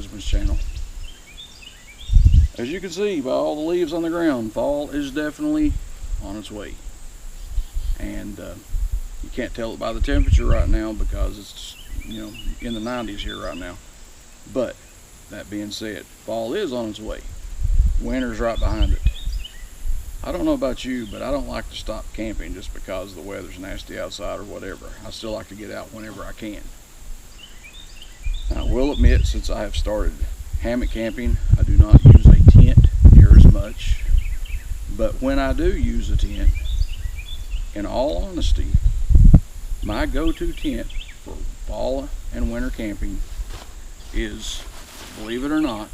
Woodsman's channel. As you can see by all the leaves on the ground, fall is definitely on its way. And you can't tell it by the temperature right now because it's, you know, in the 90s here right now. But that being said, fall is on its way. Winter's right behind it. I don't know about you, but I don't like to stop camping just because the weather's nasty outside or whatever. I still like to get out whenever I can. Now, I will admit, since I have started hammock camping, I do not use a tent near as much. But when I do use a tent, in all honesty, my go-to tent for fall and winter camping is, believe it or not,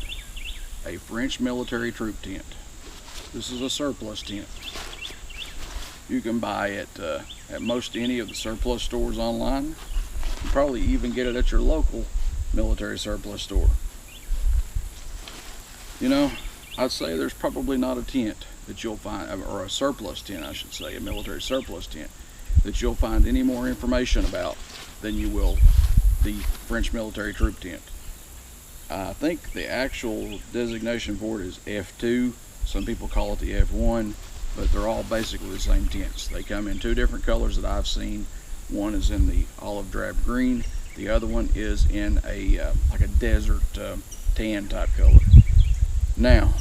a French military troop tent. This is a surplus tent. You can buy it at most any of the surplus stores online. You can probably even get it at your local military surplus store. You know, I'd say there's probably not a tent that you'll find, or a surplus tent I should say, a military surplus tent, that you'll find any more information about than you will the French military troop tent. I think the actual designation for it is F2. Some people call it the F1, but they're all basically the same tents. They come in two different colors that I've seen. One is in the olive drab green. The other one is in a like a desert tan type color. Now,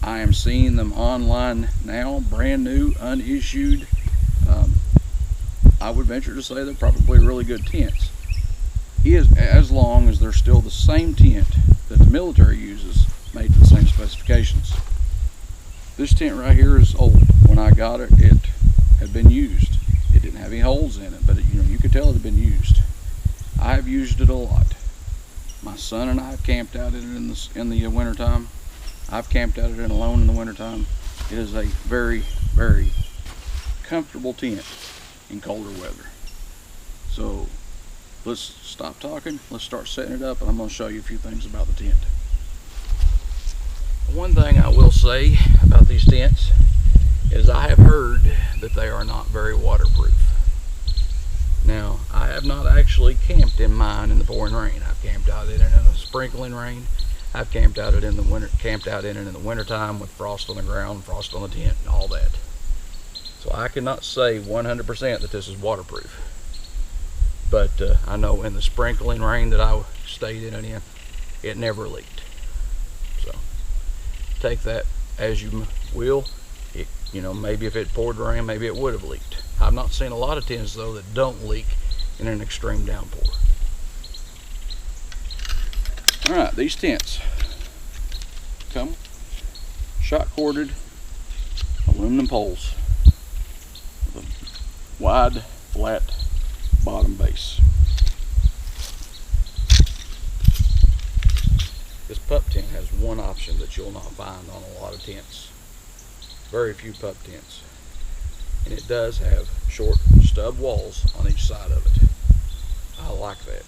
I am seeing them online now, brand new, unissued. I would venture to say they're probably really good tents. As long as they're still the same tent that the military uses, made to the same specifications. This tent right here is old. When I got it, it had been used. It didn't have any holes in it, but you know, you could tell it had been used. I have used it a lot. My son and I have camped out in it in the wintertime. I've camped out in it alone in the wintertime. It is a very, very comfortable tent in colder weather. So let's stop talking. Let's start setting it up, and I'm going to show you a few things about the tent. One thing I will say about these tents is I have heard that they are not very waterproof. Now, I have not actually camped in mine in the pouring rain. I've camped out in it in a sprinkling rain. I've camped out in it in the wintertime with frost on the ground, frost on the tent, and all that. So I cannot say 100% that this is waterproof. But I know in the sprinkling rain that I stayed in it never leaked. So take that as you will. You know, maybe if it poured rain, maybe it would have leaked. I've not seen a lot of tents though that don't leak in an extreme downpour. All right, these tents come shot corded aluminum poles with a wide, flat bottom base. This pup tent has one option that you'll not find on a lot of tents. Very few pup tents. And it does have short stub walls on each side of it. I like that.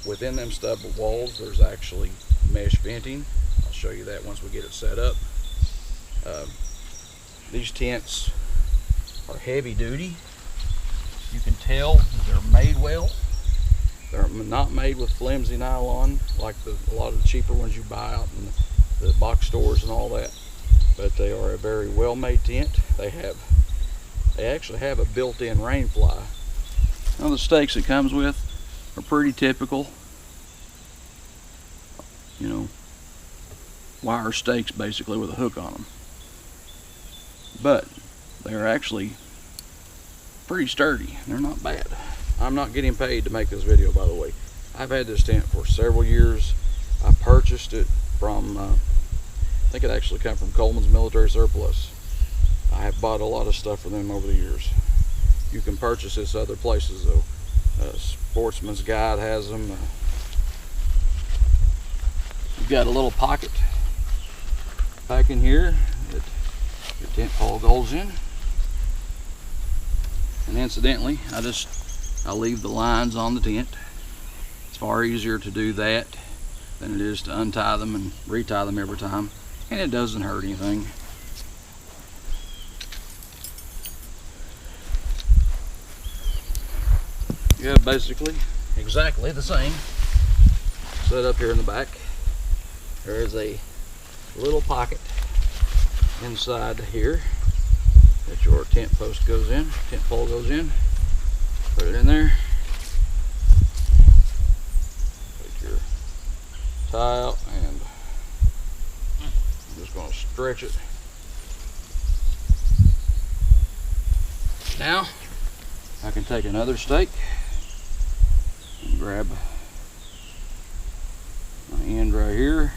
Within them stub walls, there's actually mesh venting. I'll show you that once we get it set up. These tents are heavy duty. You can tell that they're made well. They're not made with flimsy nylon like a lot of the cheaper ones you buy out in the box stores and all that. But they are a very well made tent. They actually have a built-in rain fly. Now the stakes it comes with are pretty typical, you know, wire stakes basically with a hook on them. But they're actually pretty sturdy. They're not bad. I'm not getting paid to make this video, by the way. I've had this tent for several years. I purchased it from, I think it actually came from Coleman's Military Surplus. I have bought a lot of stuff from them over the years. You can purchase this other places though. Sportsman's Guide has them. You've got a little pocket back in here that your tent pole goes in. And incidentally, I leave the lines on the tent. It's far easier to do that than it is to untie them and retie them every time. And it doesn't hurt anything. You have basically exactly the same set up here in the back. There is a little pocket inside here that your tent post goes in, tent pole goes in. Put it in there. Take your tie out, and I'm just going to stretch it. Now I can take another stake and grab my end right here,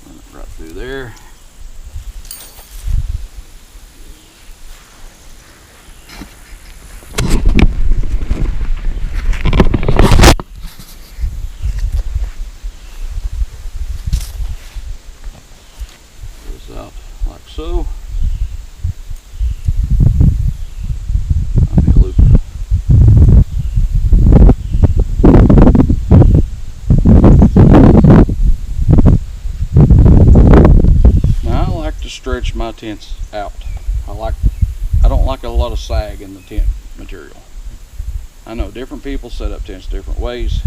run it right through there. This out like so. Stretch my tents out. I don't like a lot of sag in the tent material. I know different people set up tents different ways.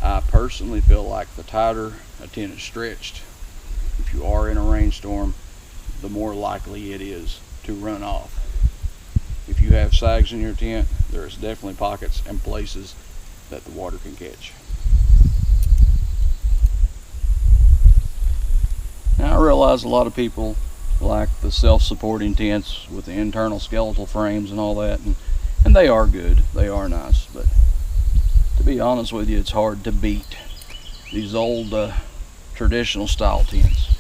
I personally feel like the tighter a tent is stretched, if you are in a rainstorm, the more likely it is to run off. If you have sags in your tent, there's definitely pockets and places that the water can catch. Now I realize a lot of people like the self-supporting tents with the internal skeletal frames and all that, and they are good, they are nice, but to be honest with you, it's hard to beat these old traditional style tents.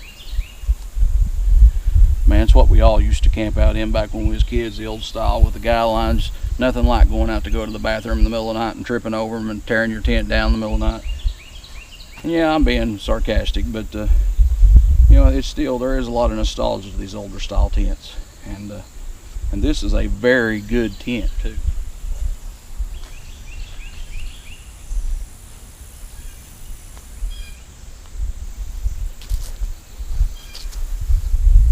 Man, it's what we all used to camp out in back when we was kids, the old style with the guy lines. Nothing like going out to go to the bathroom in the middle of the night and tripping over them and tearing your tent down in the middle of the night. And yeah, I'm being sarcastic, but you know, it's still, there is a lot of nostalgia to these older style tents, and this is a very good tent too.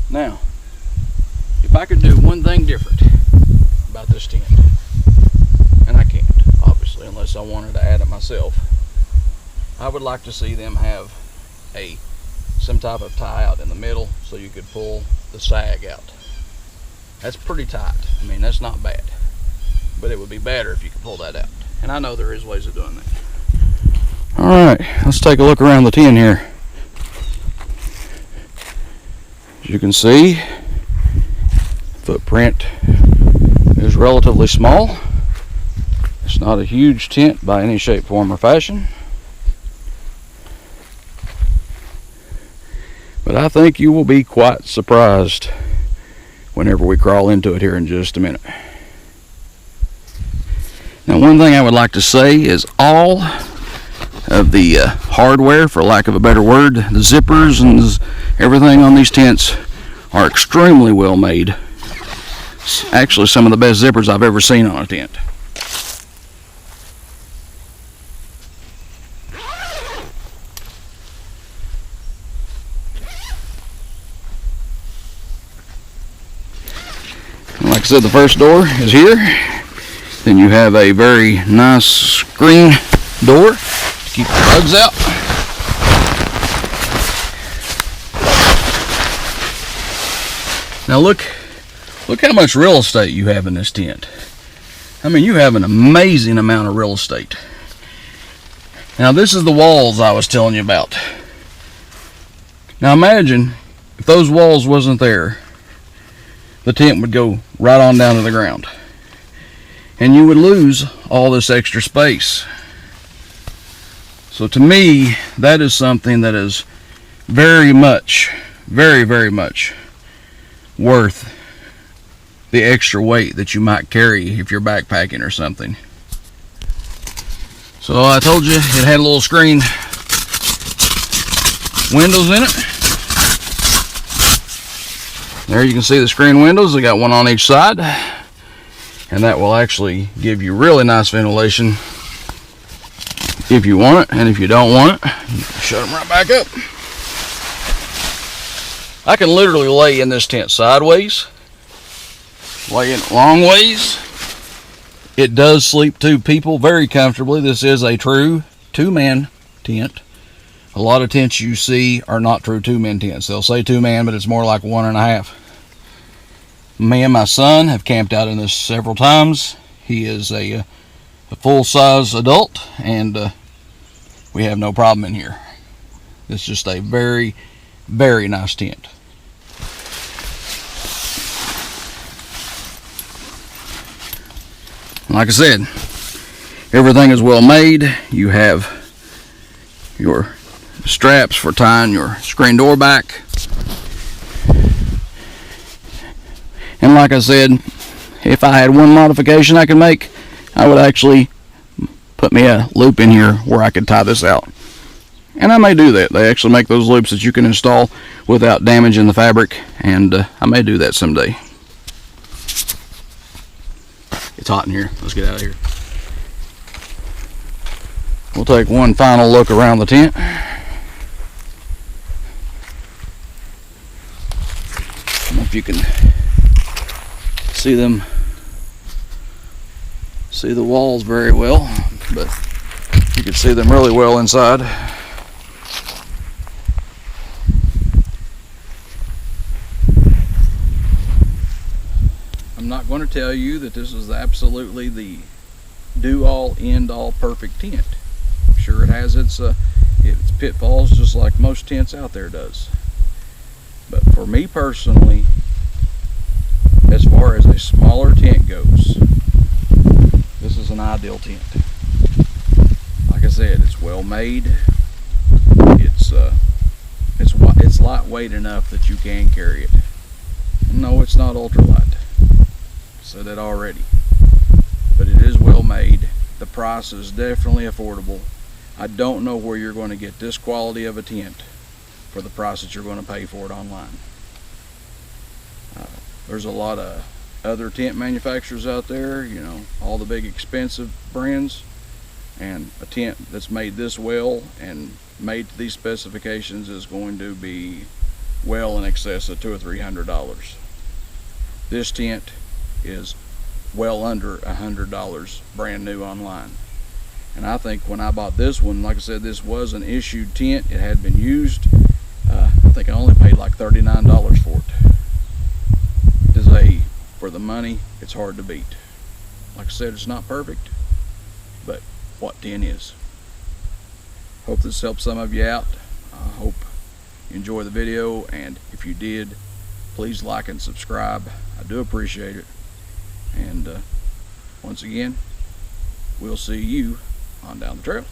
Now, if I could do one thing different about this tent, and I can't, obviously, unless I wanted to add it myself, I would like to see them have some type of tie out in the middle so you could pull the sag out. That's pretty tight. I mean, that's not bad, but it would be better if you could pull that out, and I know there is ways of doing that. All right, let's take a look around the tent here. As you can see, footprint is relatively small. It's not a huge tent by any shape, form, or fashion. But I think you will be quite surprised whenever we crawl into it here in just a minute. Now, one thing I would like to say is all of the hardware, for lack of a better word, the zippers and everything on these tents are extremely well made. It's actually some of the best zippers I've ever seen on a tent. Like I said, the first door is here. Then you have a very nice screen door to keep the bugs out. Now look how much real estate you have in this tent. I mean, you have an amazing amount of real estate. Now this is the walls I was telling you about. Now imagine if those walls wasn't there, the tent would go right on down to the ground, and you would lose all this extra space. So to me, that is something that is very much, very, very much worth the extra weight that you might carry if you're backpacking or something. So I told you it had a little screen windows in it. There you can see the screen windows. They got one on each side, and that will actually give you really nice ventilation if you want it, and if you don't want it, you can shut them right back up. I can literally lay in this tent sideways, lay in it long ways, It does sleep two people very comfortably. This is a true two-man tent. A lot of tents you see are not true two-man tents. They'll say two-man, but it's more like 1.5. Me and my son have camped out in this several times. He is a full-size adult, and we have no problem in here. It's just a very, very nice tent. Like I said, everything is well made. You have your straps for tying your screen door back. And like I said, if I had one modification I could make, I would actually put me a loop in here where I could tie this out. And I may do that. They actually make those loops that you can install without damaging the fabric, and I may do that someday. It's hot in here. Let's get out of here. We'll take one final look around the tent. I don't know if you can see the walls very well, but you can see them really well inside. I'm not going to tell you that this is absolutely the do-all, end-all perfect tent. I'm sure it has its pitfalls, just like most tents out there does. But for me personally, as far as a smaller tent goes, this is an ideal tent. Like I said, it's well made. It's lightweight enough that you can carry it. No, it's not ultralight. Said that already, but it is well made. The price is definitely affordable. I don't know where you're going to get this quality of a tent for the price that you're going to pay for it online. There's a lot of other tent manufacturers out there, you know, all the big expensive brands, and a tent that's made this well and made to these specifications is going to be well in excess of $200 or $300. This tent is well under $100 brand new online. And I think when I bought this one, like I said, this was an issued tent. It had been used. I think I only paid like $39 for it. For the money, it's hard to beat. Like I said, it's not perfect, but what 10 is. Hope this helps some of you out. I hope you enjoy the video, and if you did, please like and subscribe. I do appreciate it. And once again, we'll see you on down the trail.